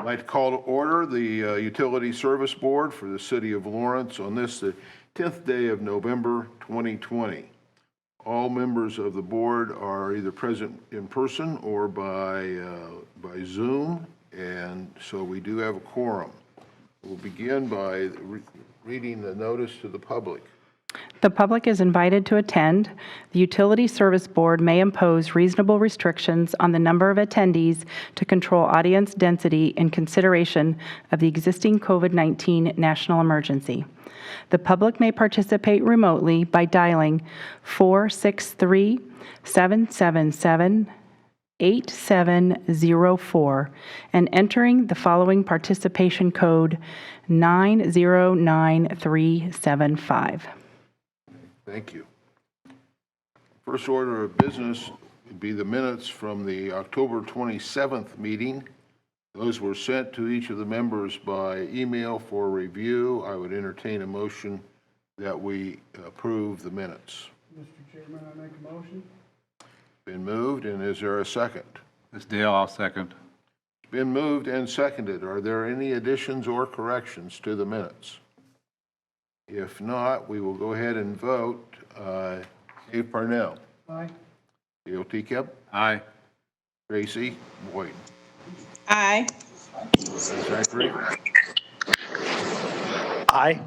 I'd like to call to order the Utility Service Board for the City of Lawrence on this, the 10th day of November 2020. All members of the board are either present in person or by Zoom, and so we do have a quorum. We'll begin by reading the notice to the public. The public is invited to attend. The Utility Service Board may impose reasonable restrictions on the number of attendees to control audience density in consideration of the existing COVID-19 national emergency. The public may participate remotely by dialing 463-777-8704 and entering the following participation code 909375. Thank you. First order of business would be the minutes from the October 27th meeting. Those were sent to each of the members by email for review. I would entertain a motion that we approve the minutes. Mr. Chairman, I make a motion. Been moved, and is there a second? This Dale, I'll second. It's been moved and seconded. Are there any additions or corrections to the minutes? If not, we will go ahead and vote. Dave Parnell. Aye. Dale Teacup. Aye. Tracy Boyd. Aye. Zachary. Aye.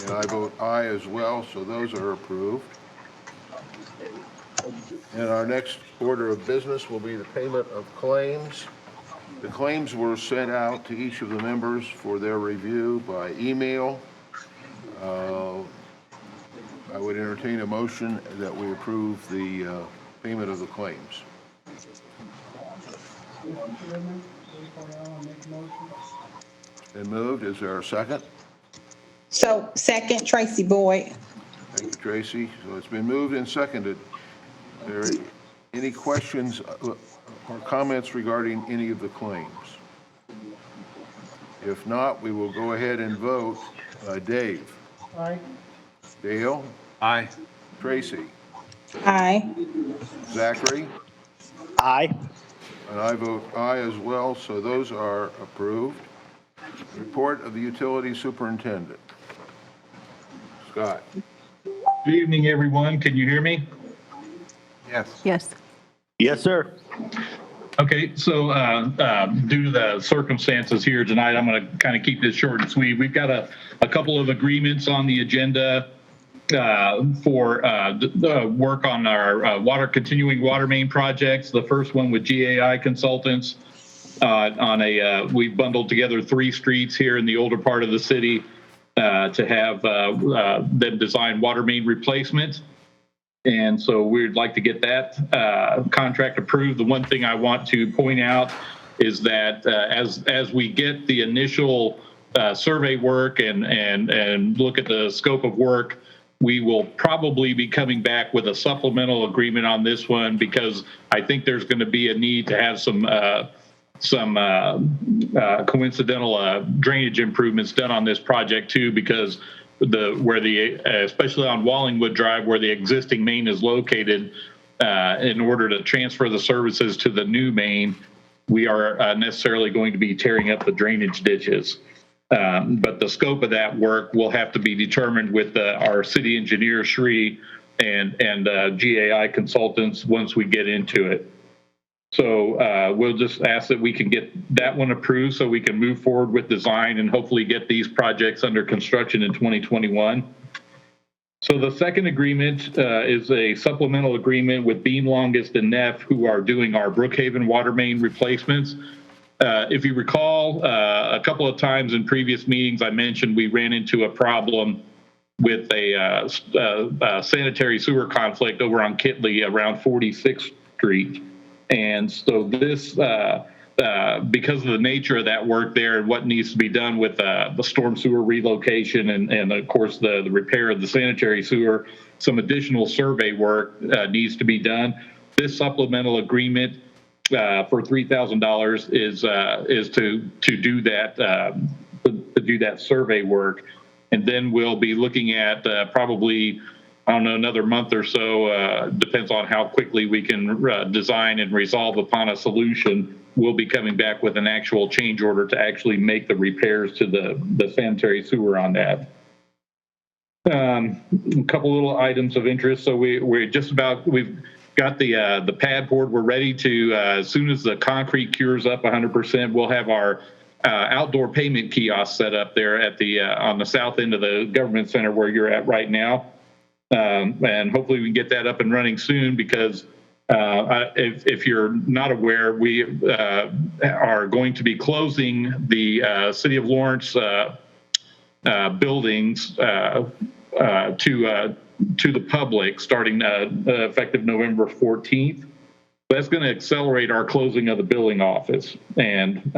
And I vote aye as well, so those are approved. And our next order of business will be the payment of claims. The claims were sent out to each of the members for their review by email. I would entertain a motion that we approve the payment of the claims. Mr. Chairman, Dave Parnell, I make a motion. Been moved. Is there a second? So, second, Tracy Boyd. Thank you, Tracy. So it's been moved and seconded. Are there any questions or comments regarding any of the claims? If not, we will go ahead and vote. Dave. Aye. Dale. Aye. Tracy. Aye. Zachary. Aye. And I vote aye as well, so those are approved. Report of the utility superintendent. Scott. Good evening, everyone. Can you hear me? Yes. Yes. Yes, sir. Okay, so due to the circumstances here tonight, I'm going to kind of keep this short and sweet. We've got a couple of agreements on the agenda for the work on our continuing water main projects. The first one with GAI Consultants we bundled together 3 streets here in the older part of the city to have them design water main replacement. And so we'd like to get that contract approved. The one thing I want to point out is that as we get the initial survey work and look at the scope of work, we will probably be coming back with a supplemental agreement on this one, because I think there's going to be a need to have some coincidental drainage improvements done on this project too, because especially on Wallingwood Drive, where the existing main is located, in order to transfer the services to the new main, we are necessarily going to be tearing up the drainage ditches. But the scope of that work will have to be determined with our city engineer, Sri, and GAI Consultants once we get into it. So we'll just ask that we can get that one approved so we can move forward with design and hopefully get these projects under construction in 2021. So the second agreement is a supplemental agreement with Beam Longest and Neff, who are doing our Brookhaven water main replacements. If you recall, a couple of times in previous meetings, I mentioned we ran into a problem with a sanitary sewer conflict over on Kitley around 46th Street. And so this, because of the nature of that work there and what needs to be done with the storm sewer relocation and of course, the repair of the sanitary sewer, some additional survey work needs to be done. This supplemental agreement for $3,000 is to do that survey work, and then we'll be looking at probably, I don't know, another month or so. Depends on how quickly we can design and resolve upon a solution. we'll be coming back with an actual change order to actually make the repairs to the sanitary sewer on that. A couple little items of interest. So we've got the pad board. We're ready to, as soon as the concrete cures up 100%, we'll have our outdoor payment kiosk set up there at on the south end of the government center where you're at right now. And hopefully we can get that up and running soon, because if you're not aware, we are going to be closing the City of Lawrence buildings to the public starting effective November 14th. That's going to accelerate our closing of the billing office. And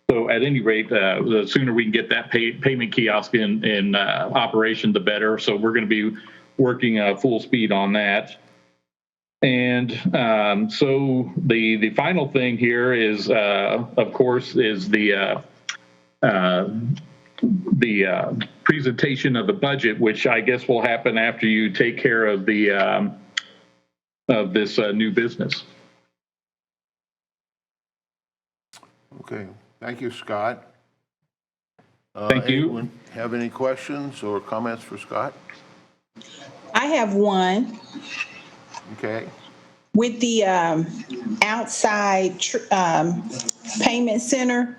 so at any rate, the sooner we can get that payment kiosk in operation, the better. So we're going to be working full speed on that. And so the final thing here is, of course, is the presentation of the budget, which I guess will happen after you take care of the of this new business. Okay, thank you, Scott. Thank you. Anyone have any questions or comments for Scott? I have one. Okay, With the outside payment center,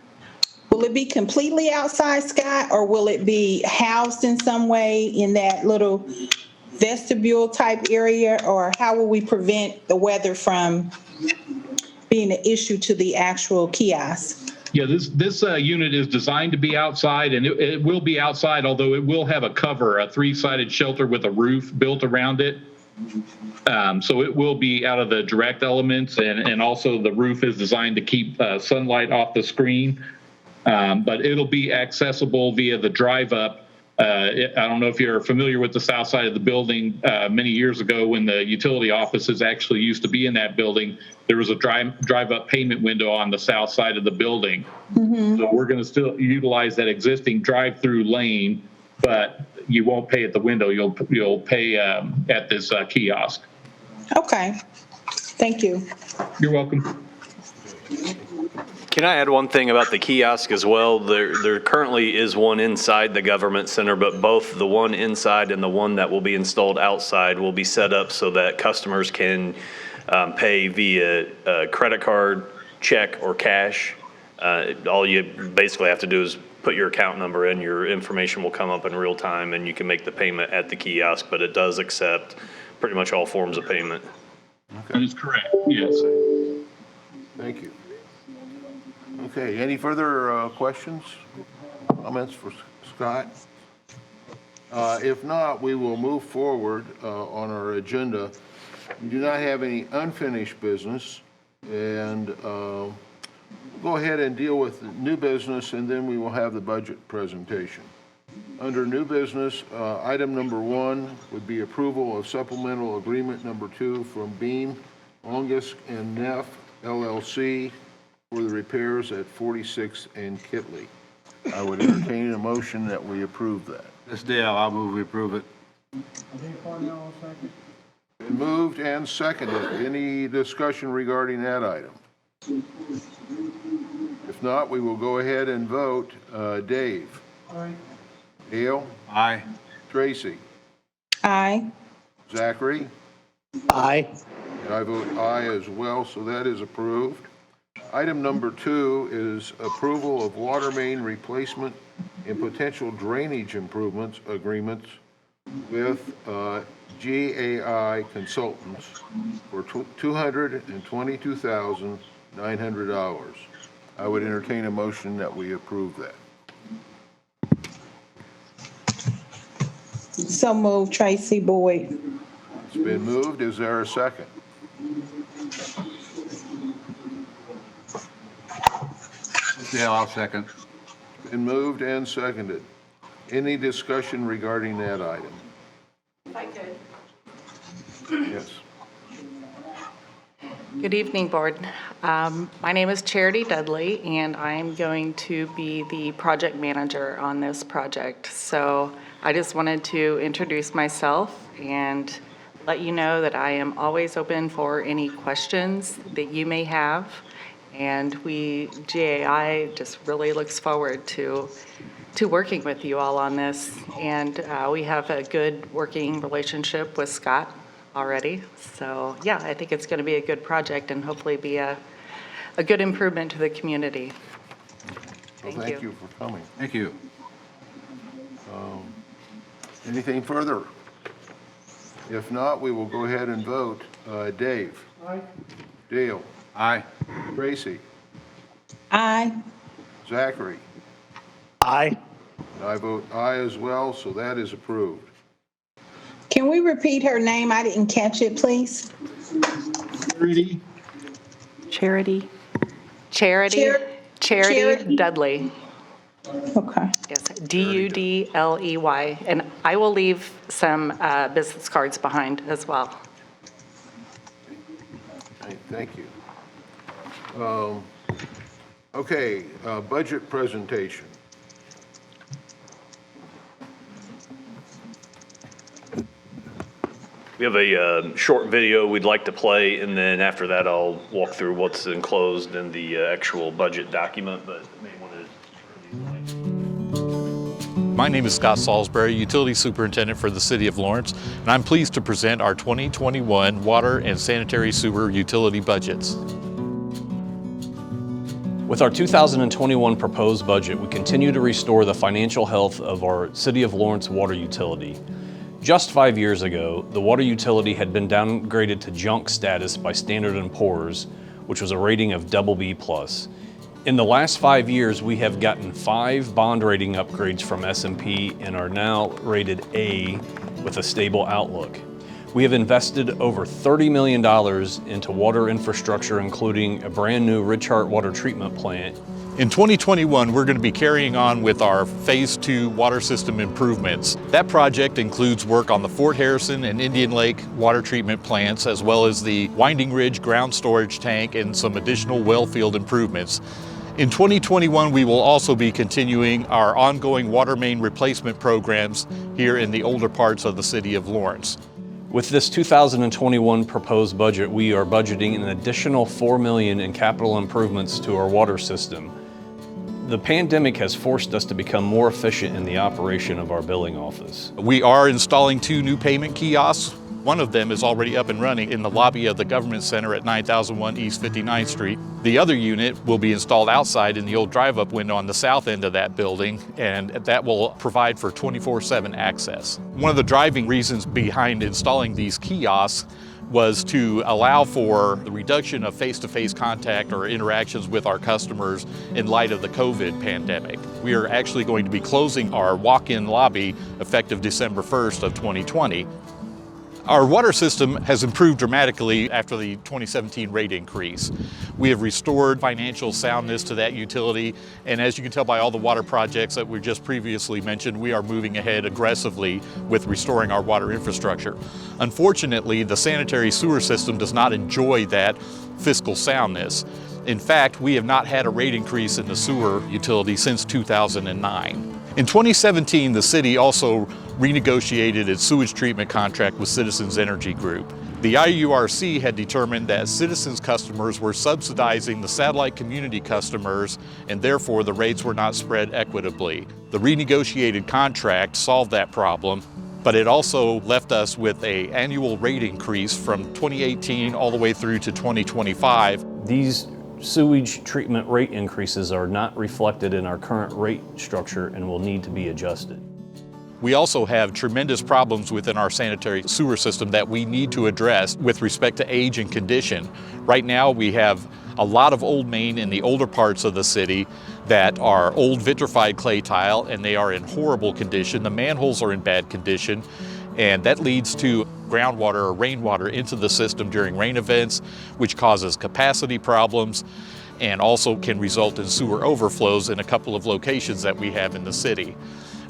will it be completely outside, Scott, or will it be housed in some way in that little vestibule type area? Or how will we prevent the weather from being an issue to the actual kiosk? Yeah, this unit is designed to be outside, and it will be outside, although it will have a cover, a 3-sided shelter with a roof built around it. So it will be out of the direct elements, and also the roof is designed to keep sunlight off the screen. But it'll be accessible via the drive up. I don't know if you're familiar with the south side of the building. Many years ago, when the utility offices actually used to be in that building, there was a drive up payment window on the south side of the building. So we're going to still utilize that existing drive-through lane, but you won't pay at the window. You'll pay at this kiosk. Okay, thank you. You're welcome. Can I add one thing about the kiosk as well? There currently is one inside the government center, but both the one inside and the one that will be installed outside will be set up so that customers can pay via credit card, check, or cash. All you basically have to do is put your account number in, your information will come up in real time, and you can make the payment at the kiosk, but it does accept pretty much all forms of payment. That is correct, yes. thank you. Okay, any further questions, comments for Scott? If not, we will move forward on our agenda. We do not have any unfinished business, and we'll go ahead and deal with the new business, and then we will have the budget presentation. Under new business, item number 1 would be approval of supplemental agreement number 2 from Beam, Longus, and Neff LLC for the repairs at 46 and Kitley. I would entertain a motion that we approve that. This Dale, I'll move we approve it. Dave Cornell, second. Been moved and seconded. Any discussion regarding that item? If not, we will go ahead and vote. Dave? Aye. Dale? Aye. Tracy? Aye. Zachary? Aye. And I vote aye as well, so that is approved. Item number 2 is approval of water main replacement and potential drainage improvements agreements with GAI Consultants for $222,900. I would entertain a motion that we approve that. So moved, Tracy Boyd. It's been moved. Is there a second? This Dale, I'll second. Been moved and seconded. Any discussion regarding that item? If I could. Yes. Good evening, Board. My name is Charity Dudley, and I'm going to be the project manager on this project. So I just wanted to introduce myself and let you know that I am always open for any questions that you may have. And GAI just really looks forward to working with you all on this. And we have a good working relationship with Scott already. So yeah, I think it's going to be a good project and hopefully be a good improvement to the community. Well, Thank thank you. you for coming. Thank you. Anything further? If not, we will go ahead and vote. Dave? Aye. Dale? Aye. Tracy? Aye. Zachary? Aye. And I vote aye as well, so that is approved. Can we repeat her name? I didn't catch it, please. Rudy? Charity. Charity Charity. Dudley. Okay. Yes, Dudley. And I will leave some business cards behind as well. Thank you. Okay, budget presentation. We have a short video we'd like to play, and then after that, I'll walk through what's enclosed in the actual budget document, but may want to. My name is Scott Salisbury, Utility Superintendent for the City of Lawrence, and I'm pleased to present our 2021 water and sanitary sewer utility budgets. With our 2021 proposed budget, we continue to restore the financial health of our City of Lawrence water utility. Just 5 years ago, the water utility had been downgraded to junk status by Standard & Poor's, which was a rating of BB+. In the last 5 years, we have gotten 5 bond rating upgrades from S&P and are now rated A with a stable outlook. We have invested over $30 million into water infrastructure, including a brand new Richart water treatment plant. In 2021, we're going to be carrying on with our Phase 2 water system improvements. That project includes work on the Fort Harrison and Indian Lake water treatment plants, as well as the Winding Ridge ground storage tank and some additional well field improvements. In 2021, we will also be continuing our ongoing water main replacement programs here in the older parts of the City of Lawrence. With this 2021 proposed budget, we are budgeting an additional $4 million in capital improvements to our water system. The pandemic has forced us to become more efficient in the operation of our billing office. We are installing 2 new payment kiosks. One of them is already up and running in the lobby of the Government Center at 9001 East 59th Street. The other unit will be installed outside in the old drive-up window on the south end of that building, and that will provide for 24/7 access. One of the driving reasons behind installing these kiosks was to allow for the reduction of face-to-face contact or interactions with our customers in light of the COVID pandemic. We are actually going to be closing our walk-in lobby effective December 1st of 2020. Our water system has improved dramatically after the 2017 rate increase. We have restored financial soundness to that utility, and as you can tell by all the water projects that we just previously mentioned, we are moving ahead aggressively with restoring our water infrastructure. Unfortunately, the sanitary sewer system does not enjoy that fiscal soundness. In fact, we have not had a rate increase in the sewer utility since 2009. In 2017, the city also renegotiated its sewage treatment contract with Citizens Energy Group. The IURC had determined that Citizens customers were subsidizing the satellite community customers, and therefore the rates were not spread equitably. The renegotiated contract solved that problem, but it also left us with an annual rate increase from 2018 all the way through to 2025. These sewage treatment rate increases are not reflected in our current rate structure and will need to be adjusted. We also have tremendous problems within our sanitary sewer system that we need to address with respect to age and condition. Right now, we have a lot of old main in the older parts of the city that are old vitrified clay tile, and they are in horrible condition. The manholes are in bad condition, and that leads to groundwater or rainwater into the system during rain events, which causes capacity problems and also can result in sewer overflows in a couple of locations that we have in the city.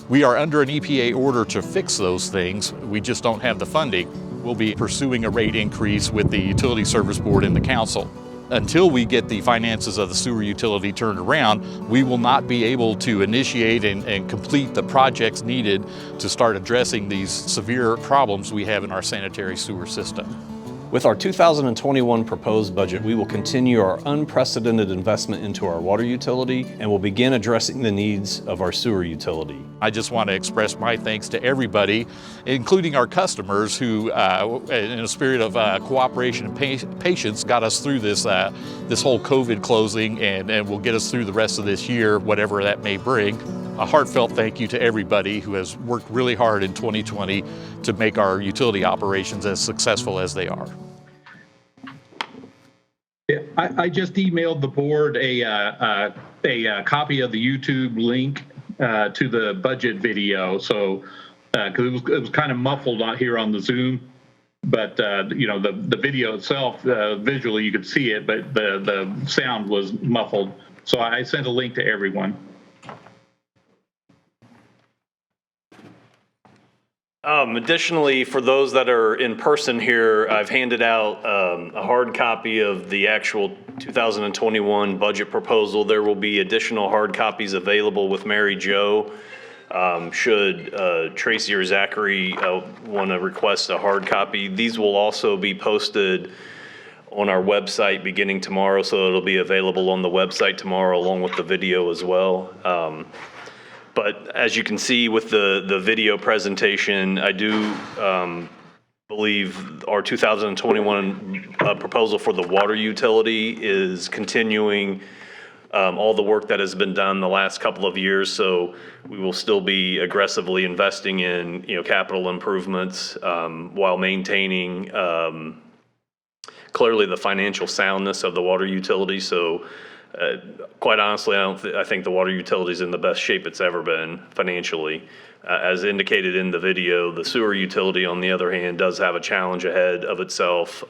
We are under an EPA order to fix those things. We just don't have the funding. We'll be pursuing a rate increase with the Utility Service Board and the Council. Until we get the finances of the sewer utility turned around, we will not be able to initiate and complete the projects needed to start addressing these severe problems we have in our sanitary sewer system. With our 2021 proposed budget, we will continue our unprecedented investment into our water utility and will begin addressing the needs of our sewer utility. I just want to express my thanks to everybody, including our customers who, in a spirit of cooperation and patience, got us through this whole COVID closing and will get us through the rest of this year, whatever that may bring. A heartfelt thank you to everybody who has worked really hard in 2020 to make our utility operations as successful as they are. Yeah, I just emailed the board a copy of the YouTube link to the budget video. So, because it was kind of muffled out here on the Zoom, but you know, the video itself, visually you could see it, but the sound was muffled. So I sent a link to everyone. Additionally, for those that are in person here, I've handed out a hard copy of the actual 2021 budget proposal. There will be additional hard copies available with Mary Jo. Should Tracy or Zachary want to request a hard copy. These will also be posted on our website beginning tomorrow, so it'll be available on the website tomorrow along with the video as well. But as you can see with the video presentation, I do believe our 2021 proposal for the water utility is continuing all the work that has been done the last couple of years. So we will still be aggressively investing in capital improvements while maintaining clearly the financial soundness of the water utility. So quite honestly, I think the water utility is in the best shape it's ever been financially. As indicated in the video, the sewer utility, on the other hand, does have a challenge ahead of itself.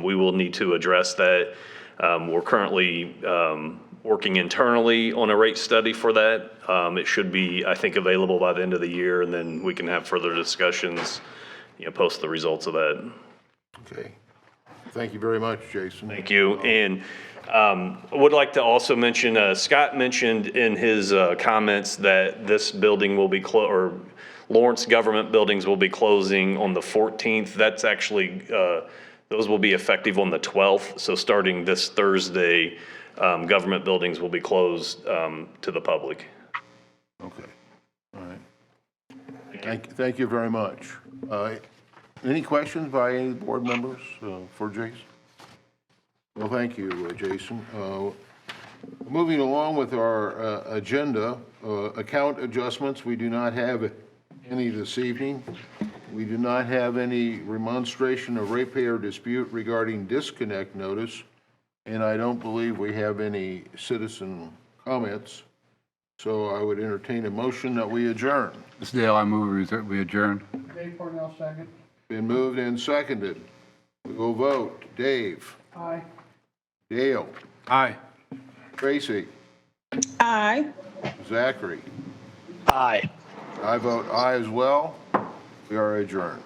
We will need to address that. We're currently working internally on a rate study for that. It should be, I think, available by the end of the year, and then we can have further discussions, post the results of that. Okay. Thank you very much, Jason. Thank you. And I would like to also mention, Scott mentioned in his comments that this building will be or Lawrence government buildings will be closing on the 14th. That's actually, those will be effective on the 12th. So starting this Thursday, government buildings will be closed to the public. Okay. All right. Thank you very much. Any questions by any board members for Jason? Well, thank you, Jason. Moving along with our agenda, account adjustments. We do not have any this evening. We do not have any remonstration or ratepayer dispute regarding disconnect notice, and I don't believe we have any citizen comments. So I would entertain a motion that we adjourn. Mr. Dale, I move we adjourn. Dave Cornell, second. Been moved and seconded. We will vote. Dave. Aye. Dale. Aye. Tracy. Aye. Zachary. Aye. I vote aye as well. We are adjourned.